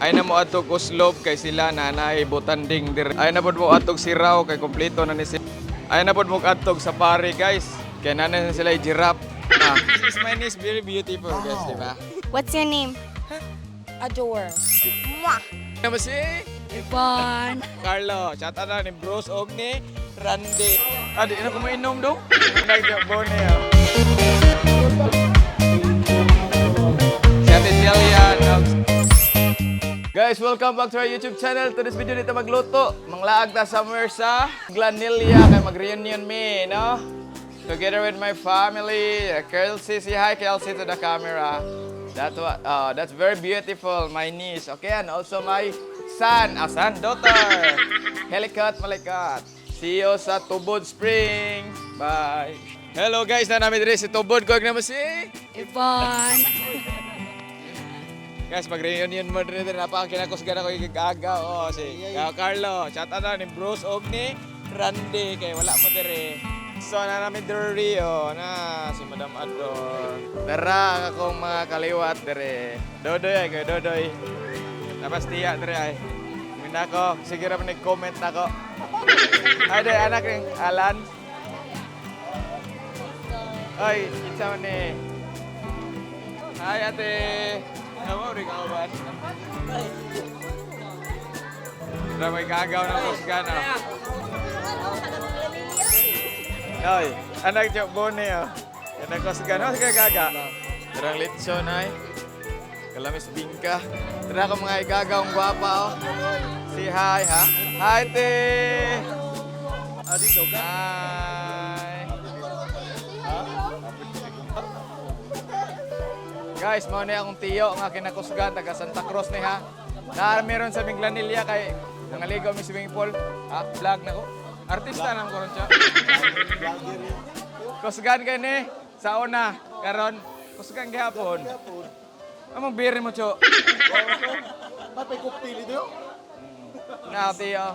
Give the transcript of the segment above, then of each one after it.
Ay na mo atog uslob kay sila nanay butanding dir. Ay na pod mo atog siraw kay kompleto na ni sila. Ay na pod mo atog safari guys. Kay nanay na sila giraffe. This man is very beautiful guys, di ba? What's your name? Adore. Mwah! Ano si Fun. Carlo, chat na ni Bruce og ni Randy. Di na ko mainom do. Nagbo niya. Chat Celia. Guys, welcome back to our YouTube channel. To this video dito magluto. Manglaag ta somewhere sa Glanilia kay mag-reunion me, no? Together with my family. Kelsey, say hi Kelsey to the camera. That's very beautiful, my niece. Okay, and also my son, daughter. Helicat, Malikat. See you sa Tubod Spring. Bye. Hello guys, na namin diri si Tubod. Kuwag naman si Fun. Guys, mag-reunion mo rin. Napakakinakosgan ako yung agaw. Oh, si Carlo. Chat na ni Bruce og ni Randy. Kaya wala mo diri. So, na namin diri. Oh, na si Madam Ador. Tara akong mga kaliwat diri. Dodoy ay kayo, Dodoy. Tapos tiya diri ay. Mina ko. Sige naman nag-comment na ko. Ay, day, anak ng Alan. Ay, it's mo ni. Hi, ate. Kamu rin kawan. Udah may gagaw ng kusgan. Ay, anak Jok Bone ya. Anak kusgan. Sige gaga. Terang litson ay. Kalamis bingka. Tara ko mga igagaw ang gwapa oh. Si hi ha. Hi te. Dito ka. Hi. Guys, mao na akong tiyo nga kinakusgan taga Santa Cruz ni ha. Na meron sa Glanilia kay nangaligaw mi swimming pool. Vlog na ko. Artista nang ko ron siya. Kusgan kay ni sa una karon kusgan gihapon. Among biri mo cho. Patay ko pili do. Na tiyo.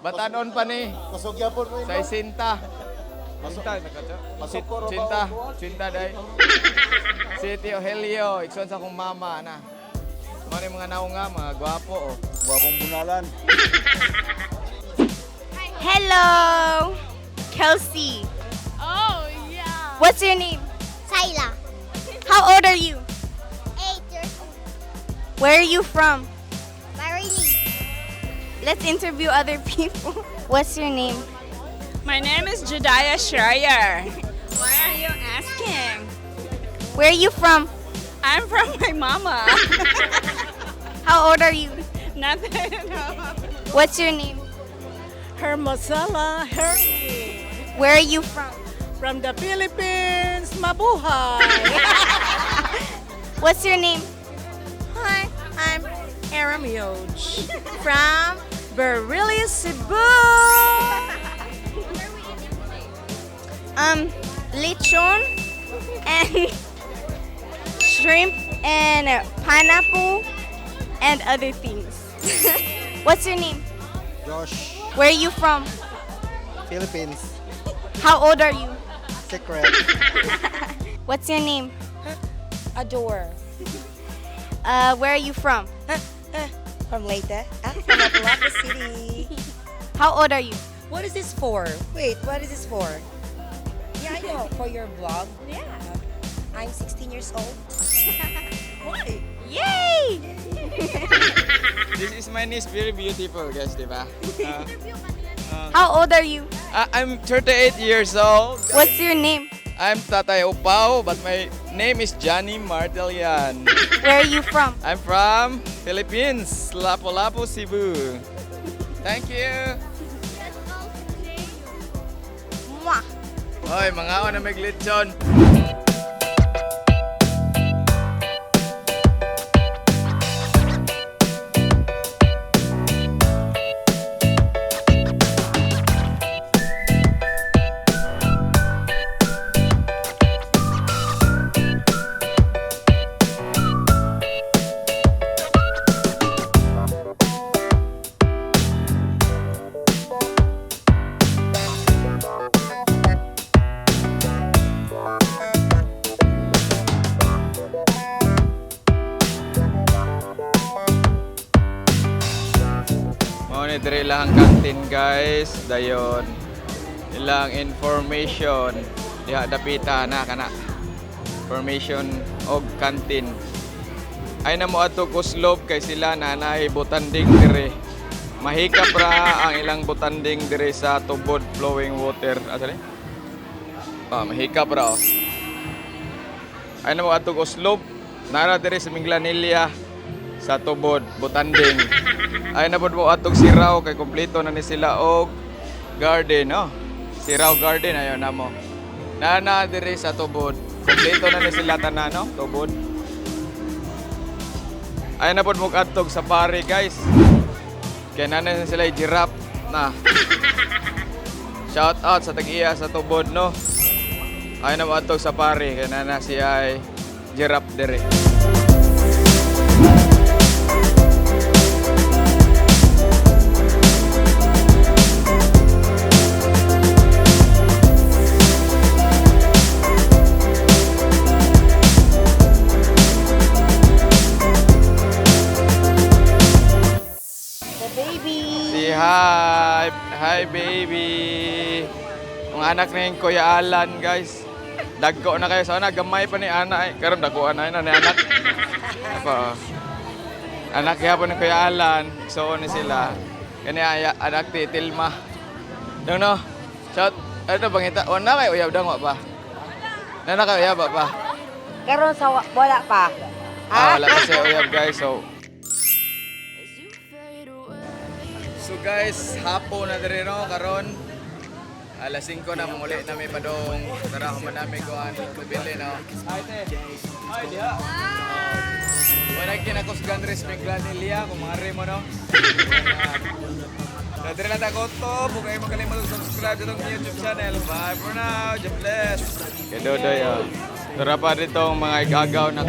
Batanon pa ni. Kusog yapon mo Sa Sinta. Sinta Cinta, Cinta day. Si Tio Helio, ikson sa akong mama na. Mga mga naong nga, mga gwapo oh. Gwapong bunalan. Hello! Kelsey. Oh, yeah. What's your name? Sayla, How old are you? 8 years old. Where are you from? Marilyn, Let's interview other people. What's your name? My name is Jediah Schreier. Why are you asking? Where are you from? I'm from my mama. How old are you? Nothing. What's your name? Hermosela Hermy. Where are you from? From the Philippines, mabuhay. What's your name? Hi, I'm Aram Yoge from Berili, Cebu. Lechon and shrimp and pineapple and other things. What's your name? Josh, Where are you from? Philippines, How old are you? secret. What's your name? Adore. Where are you from? From Leyte, from Apalaca City. How old are you? What is this for? Wait, what is this for? Yeah, I know, for your vlog. Yeah. I'm 16 years old. Why? Yay! This is my niece, very beautiful guys, di ba? How old are you? I'm 38 years old. What's your name? I'm Tatay Opao, but my name is Johnny Martelian. Where are you from? I'm from Philippines, Lapu-Lapu, Cebu. Thank you. Mwah! Hoy, mga na may glitson. ni diri ilang canteen guys. Dayon ilang information diha dapita na kana. Information og canteen. Ay na mo ato kuslob kay sila nanay butanding dire. Mahikap ra ang ilang butanding dire sa tubod flowing water. Asa ni? Mahikap ra. Oh. Ay na mo ato kuslob. Nara dire sa Minglanilla sa tubod butanding. Ay na pod mo atog siraw kay kompleto na ni sila og garden, no? Siraw garden ayo na mo. Nana dire sa tubod. Kompleto na ni sila tanan, no? Tubod. Ay na pod mo atog safari, guys. Kaya nana sila giraffe na. Shout out sa tag-iya sa tubod, no? Ay na mo atog safari kaya nana siya ay giraffe dire. The baby. Si hi! Hi, baby! Ang anak na yung Kuya Alan, guys. Dagko na kayo. Sana gamay pa ni Ana. Karon dagko na yun ni anak. Apa? Anak kaya po ni Kuya Alan. So, ni sila. Kani anak ti Tilma. Yung no? Shout. Ano bang ita? Wala kayo uyab dang pa. Nana kayo uyab pa. Karon sa wala pa. Wala kasi uyab, guys. So guys, hapon na dire no karon. Alas 5 na muli na may padong tara ko man namin kuan bibili no. Ay te. Ay diha. Wala kinakusgan res Minglanilla kung mare mo no. So dire na ta ko to, bugay mo kalimot subscribe sa tong YouTube channel. Bye for now. God bless. Kay Dodoy. Tara pa dito mga igagaw na